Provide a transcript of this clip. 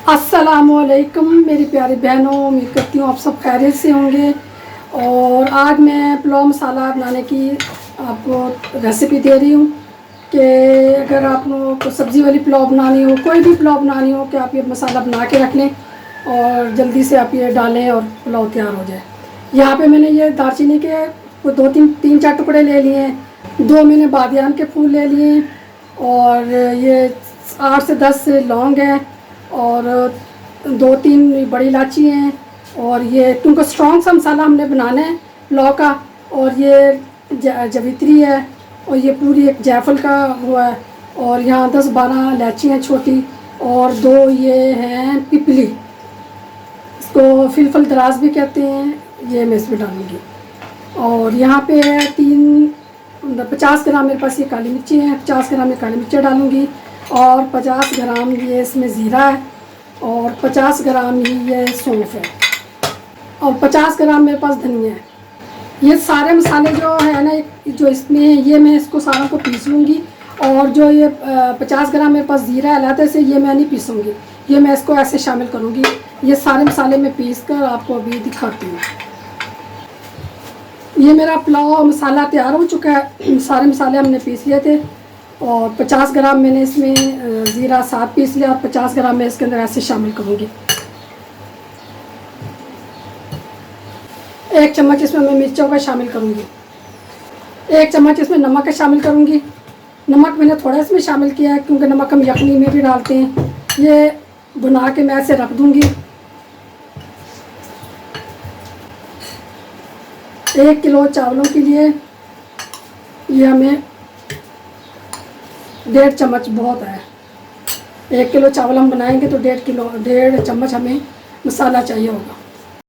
अस्सलामुअलैकुम मेरी प्यारी बहनों, उम्मीद करती हूँ आप सब खैरियत से होंगे। और आज मैं पुलाव मसाला बनाने की आपको रेसिपी दे रही हूँ कि अगर आप लोगों को सब्ज़ी वाली पुलाव बनानी हो, कोई भी पुलाव बनानी हो, कि आप ये मसाला बना के रख लें और जल्दी से आप ये डालें और पुलाव तैयार हो जाए। यहाँ पे मैंने ये दालचीनी के तीन चार टुकड़े ले लिए हैं, 2 मैंने बादियान के फूल ले लिए और ये 8 से 10 लौंग हैं और 2-3 बड़ी इलायची हैं। और ये क्योंकि स्ट्रॉन्ग सा मसाला हमने बनाना है पुलाव का। और ये जवित्री है और ये पूरी एक जायफल का हुआ है। और यहाँ 10-12 इलायची हैं छोटी और 2 ये हैं पिपली, इसको फिलफल दराज भी कहते हैं, ये मैं इसमें डालूँगी। और यहाँ पे 50 ग्राम मेरे पास ये काली मिर्ची है, 50 ग्राम ये काली मिर्ची डालूँगी और 50 ग्राम ये इसमें ज़ीरा है और 50 ग्राम ही ये सौंफ है और 50 ग्राम मेरे पास धनिया है। ये सारे मसाले जो है ना, जो इसमें ये मैं इसको सारों को पीस लूँगी। और जो ये 50 ग्राम मेरे पास ज़ीरा है अलग से, ये मैं नहीं पीसूँगी, ये मैं इसको ऐसे शामिल करूँगी। ये सारे मसाले मैं पीस कर आपको अभी दिखाती हूँ। ये मेरा पुलाव मसाला तैयार हो चुका है, सारे मसाले हमने पीस लिए थे। और 50 ग्राम मैंने इसमें ज़ीरा साथ पीस लिया और 50 ग्राम मैं इसके अंदर ऐसे शामिल करूँगी। 1 चम्मच इसमें मैं मिर्चों का शामिल करूँगी, 1 चम्मच इसमें नमक का शामिल करूँगी। नमक मैंने थोड़ा इसमें शामिल किया है क्योंकि नमक हम यखनी में भी डालते हैं। ये भुना के मैं ऐसे रख दूँगी। 1 किलो चावलों के लिए ये हमें 1.5 चम्मच बहुत है। 1 किलो चावल हम बनाएंगे तो 1.5 चम्मच हमें मसाला चाहिए होगा।